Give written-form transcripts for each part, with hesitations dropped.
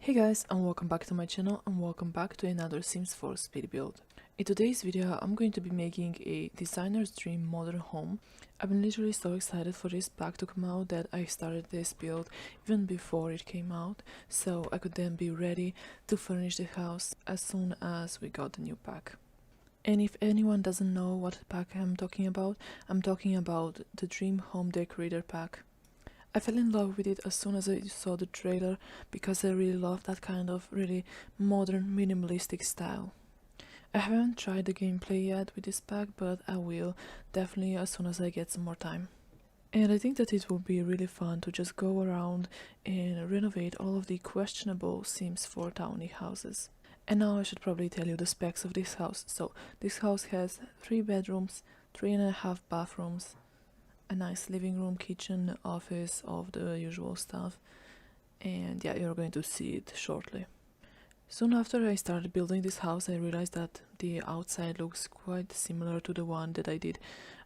Hey guys, and welcome back to my channel and welcome back to another Sims 4 speed build. In today's video I'm going to be making a designer's dream modern home. I've been literally so excited for this pack to come out that I started this build even before it came out, so I could then be ready to furnish the house as soon as we got the new pack. And if anyone doesn't know what pack I'm talking about the Dream Home Decorator pack. I fell in love with it as soon as I saw the trailer because I really love that kind of really modern minimalistic style. I haven't tried the gameplay yet with this pack, but I will definitely as soon as I get some more time. And I think that it will be really fun to just go around and renovate all of the questionable Sims 4 towny houses. And now I should probably tell you the specs of this house. So this house has 3 bedrooms, 3.5 bathrooms, a nice living room, kitchen, office, of the usual stuff, and yeah, you're going to see it shortly. Soon after I started building this house, I realized that the outside looks quite similar to the one that I did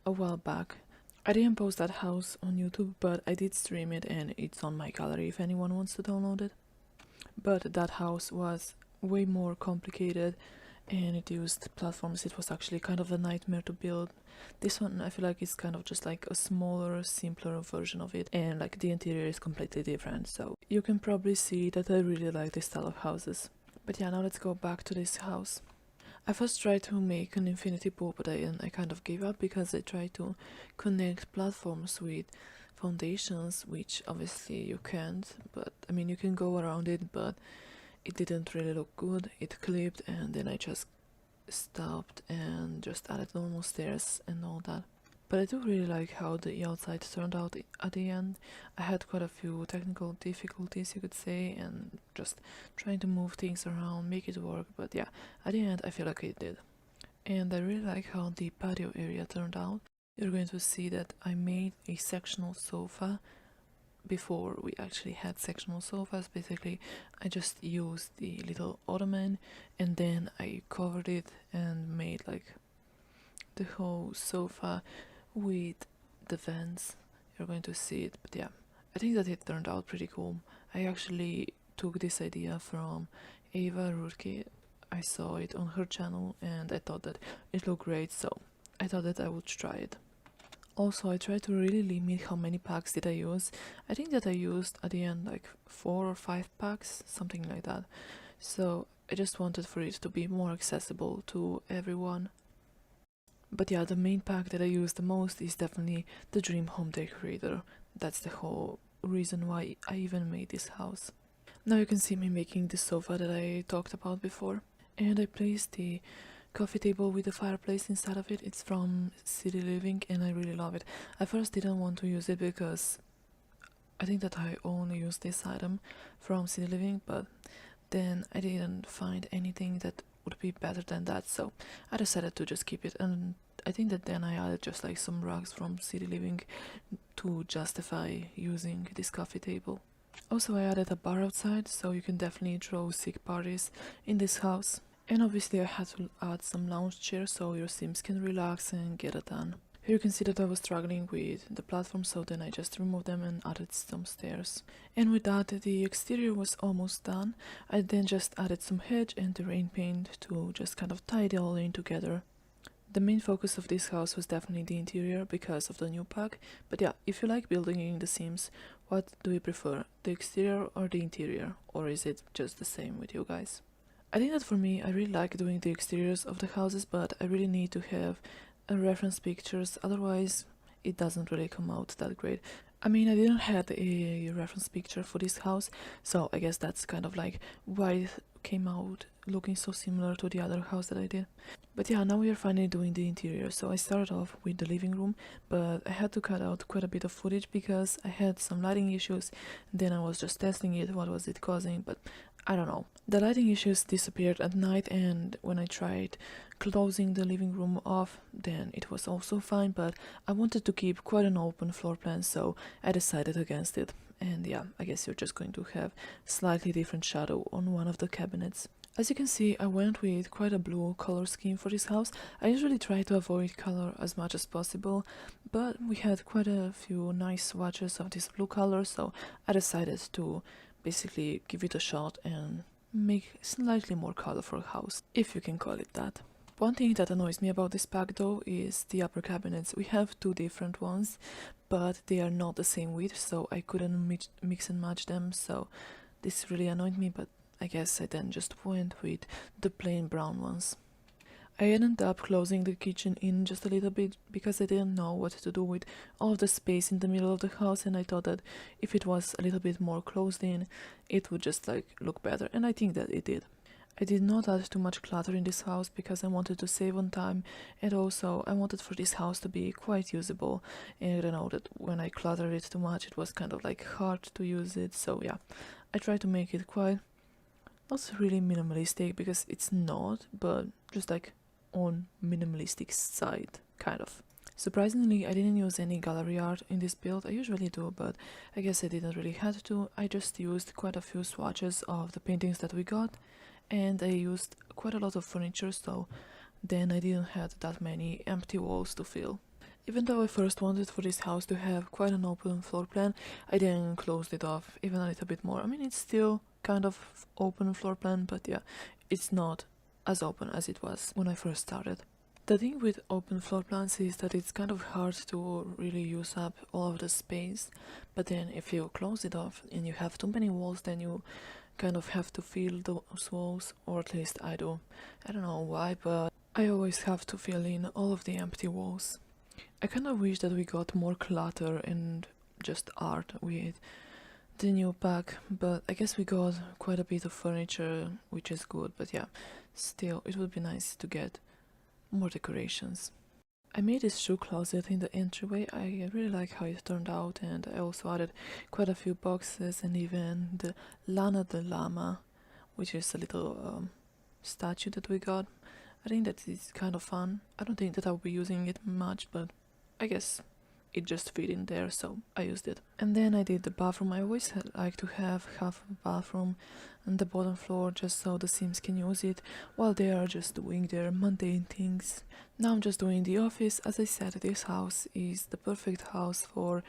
a while back. I didn't post that house on YouTube, but I did stream it and it's on my gallery if anyone wants to download it. But that house was way more complicated and it used platforms. It was actually kind of a nightmare to build. This one I feel like it's kind of just like a smaller, simpler version of it, and like the interior is completely different, so you can probably see that I really like this style of houses. But yeah, now let's go back to this house. I first tried to make an infinity pool, but I kind of gave up because I tried to connect platforms with foundations, which obviously you can't, but I mean you can go around it, but it didn't really look good. It clipped and then I just stopped and just added normal stairs and all that. But I do really like how the outside turned out at the end. I had quite a few technical difficulties, you could say, and just trying to move things around, make it work, but yeah, at the end I feel like it did. And I really like how the patio area turned out. You're going to see that I made a sectional sofa before we actually had sectional sofas. Basically I just used the little ottoman and then I covered it and made like the whole sofa with the vents. You're going to see it, but yeah, I think that it turned out pretty cool. I actually took this idea from Ava Rudke. I saw it on her channel and I thought that it looked great, so I thought that I would try it. Also, I tried to really limit how many packs did I use. I think that I used at the end like 4 or 5 packs, something like that. So I just wanted for it to be more accessible to everyone. But yeah, the main pack that I use the most is definitely the Dream Home Decorator. That's the whole reason why I even made this house. Now you can see me making the sofa that I talked about before. And I placed the coffee table with the fireplace inside of it. It's from City Living and I really love it. I first didn't want to use it because I think that I only use this item from City Living, but then I didn't find anything that would be better than that, so I decided to just keep it. And I think that then I added just like some rugs from City Living to justify using this coffee table. Also, I added a bar outside, so you can definitely throw sick parties in this house. And obviously I had to add some lounge chairs so your Sims can relax and get it done. Here you can see that I was struggling with the platform, so then I just removed them and added some stairs. And with that, the exterior was almost done. I then just added some hedge and terrain paint to just kind of tie it all in together. The main focus of this house was definitely the interior because of the new pack, but yeah, if you like building in The Sims, what do you prefer, the exterior or the interior, or is it just the same with you guys? I think that for me, I really like doing the exteriors of the houses, but I really need to have reference pictures, otherwise it doesn't really come out that great. I mean, I didn't have a reference picture for this house, so I guess that's kind of like why it came out looking so similar to the other house that I did. But yeah, now we are finally doing the interior. So I started off with the living room, but I had to cut out quite a bit of footage because I had some lighting issues. Then I was just testing it, what was it causing, but I don't know. The lighting issues disappeared at night, and when I tried closing the living room off, then it was also fine, but I wanted to keep quite an open floor plan, so I decided against it. And yeah, I guess you're just going to have slightly different shadow on one of the cabinets. As you can see, I went with quite a blue color scheme for this house. I usually try to avoid color as much as possible, but we had quite a few nice swatches of this blue color, so I decided to basically give it a shot and make slightly more colorful house, if you can call it that. One thing that annoys me about this pack though is the upper cabinets. We have two different ones, but they are not the same width, so I couldn't mix and match them, so this really annoyed me, but I guess I then just went with the plain brown ones. I ended up closing the kitchen in just a little bit because I didn't know what to do with all of the space in the middle of the house, and I thought that if it was a little bit more closed in, it would just like look better, and I think that it did. I did not add too much clutter in this house because I wanted to save on time, and also I wanted for this house to be quite usable, and I know that when I cluttered it too much it was kind of like hard to use it, so yeah, I tried to make it quite, not really minimalistic because it's not, but just like on minimalistic side, kind of. Surprisingly, I didn't use any gallery art in this build. I usually do, but I guess I didn't really have to. I just used quite a few swatches of the paintings that we got, and I used quite a lot of furniture, so then I didn't have that many empty walls to fill. Even though I first wanted for this house to have quite an open floor plan, I then closed it off even a little bit more. I mean, it's still kind of open floor plan, but yeah, it's not as open as it was when I first started. The thing with open floor plans is that it's kind of hard to really use up all of the space, but then if you close it off and you have too many walls, then you kind of have to fill those walls, or at least I do. I don't know why, but I always have to fill in all of the empty walls. I kind of wish that we got more clutter and just art with the new pack, but I guess we got quite a bit of furniture, which is good, but yeah, still it would be nice to get more decorations. I made this shoe closet in the entryway. I really like how it turned out, and I also added quite a few boxes and even the Lana the Llama, which is a little statue that we got. I think that is kind of fun. I don't think that I'll be using it much, but I guess it just fit in there, so I used it. And then I did the bathroom. I always like to have half a bathroom on the bottom floor just so the Sims can use it while they are just doing their mundane things. Now I'm just doing the office. As I said, this house is the perfect house for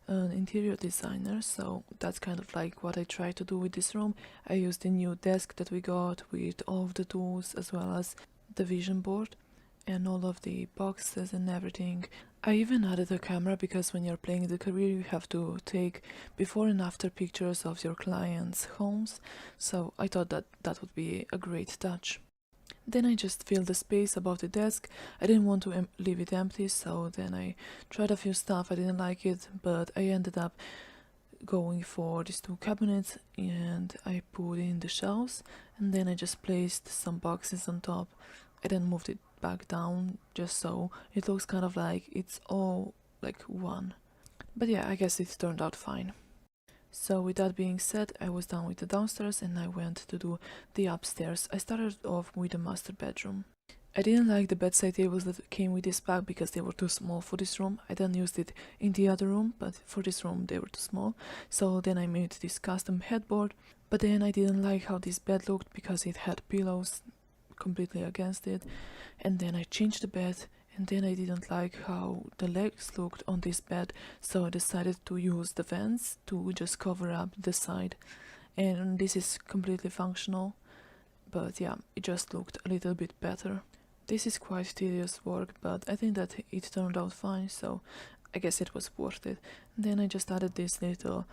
an interior designer, so that's kind of like what I try to do with this room. I used the new desk that we got with all of the tools as well as the vision board and all of the boxes and everything. I even added a camera because when you're playing the career you have to take before and after pictures of your clients' homes, so I thought that that would be a great touch. Then I just filled the space above the desk. I didn't want to leave it empty, so then I tried a few stuff. I didn't like it, but I ended up going for these two cabinets and I put in the shelves, and then I just placed some boxes on top. I then moved it back down just so it looks kind of like it's all like one. But yeah, I guess it turned out fine. So with that being said, I was done with the downstairs and I went to do the upstairs. I started off with the master bedroom. I didn't like the bedside tables that came with this pack because they were too small for this room. I then used it in the other room, but for this room they were too small. So then I made this custom headboard, but then I didn't like how this bed looked because it had pillows completely against it. And then I changed the bed, and then I didn't like how the legs looked on this bed, so I decided to use the vents to just cover up the side. And this is completely functional, but yeah, it just looked a little bit better. This is quite tedious work, but I think that it turned out fine, so I guess it was worth it. Then I just added this little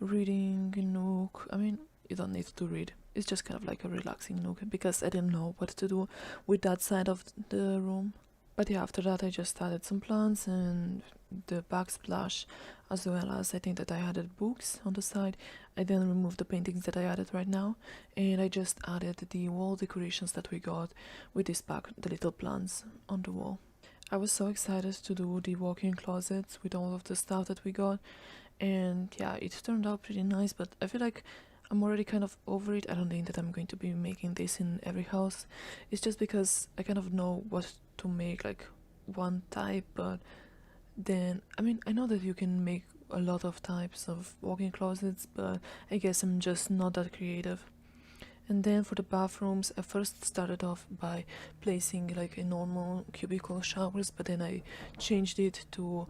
reading nook. I mean, you don't need to read, it's just kind of like a relaxing nook because I didn't know what to do with that side of the room. But yeah, after that I just added some plants and the backsplash, as well as I think that I added books on the side. I then removed the paintings that I added right now, and I just added the wall decorations that we got with this pack, the little plants on the wall. I was so excited to do the walk-in closets with all of the stuff that we got, and yeah, it turned out pretty nice, but I feel like I'm already kind of over it. I don't think that I'm going to be making this in every house. It's just because I kind of know what to make, like one type, but then I mean, I know that you can make a lot of types of walk-in closets, but I guess I'm just not that creative. And then for the bathrooms, I first started off by placing like a normal cubicle showers, but then I changed it to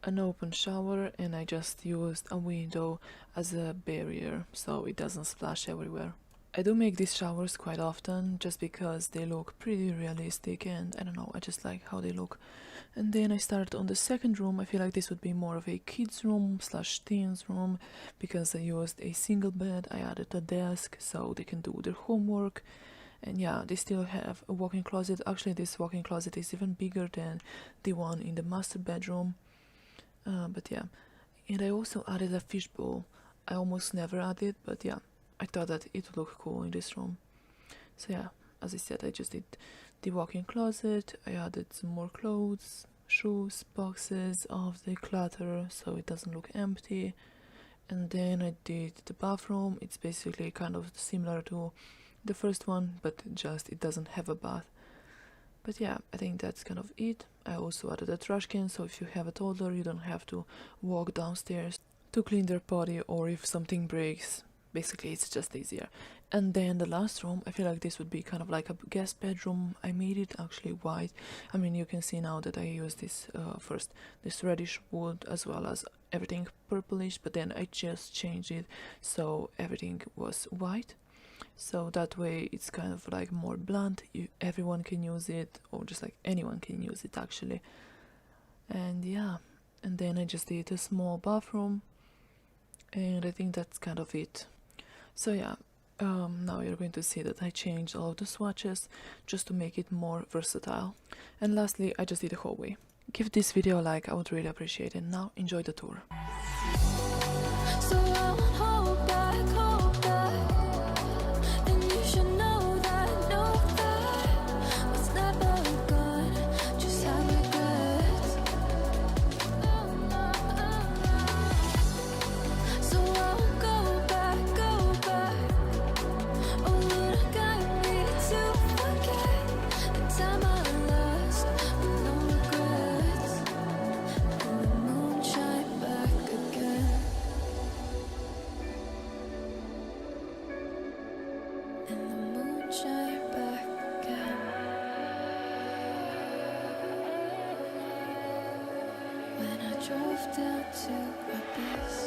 an open shower, and I just used a window as a barrier so it doesn't splash everywhere. I do make these showers quite often just because they look pretty realistic, and I don't know, I just like how they look. And then I started on the second room. I feel like this would be more of a kids room slash teens room because I used a single bed. I added a desk so they can do their homework. And yeah, they still have a walk-in closet. Actually, this walk-in closet is even bigger than the one in the master bedroom. But yeah, and I also added a fishbowl. I almost never add it, but yeah, I thought that it would look cool in this room. So yeah, as I said, I just did the walk-in closet. I added some more clothes, shoes, boxes of the clutter so it doesn't look empty. And then I did the bathroom. It's basically kind of similar to the first one, but just it doesn't have a bath. But yeah, I think that's kind of it. I also added a trash can, so if you have a toddler, you don't have to walk downstairs to clean their potty, or if something breaks, basically it's just easier. And then the last room, I feel like this would be kind of like a guest bedroom. I made it actually white. I mean, you can see now that I used this first, this reddish wood, as well as everything purplish, but then I just changed it so everything was white. So that way it's kind of like more blunt. Everyone can use it, or just like anyone can use it actually. And yeah, and then I just did a small bathroom, and I think that's kind of it. So yeah, now you're going to see that I changed all of the swatches just to make it more versatile. And lastly, I just did a hallway. Give this video a like, I would really appreciate it. Now enjoy the tour. So I won't hold back, and you should know that what's never good just have regrets. So I won't go back. Oh, what got me to forget the time I lost with no regrets, and the moonshine back again. And the moonshine back again. When I drove down to my base,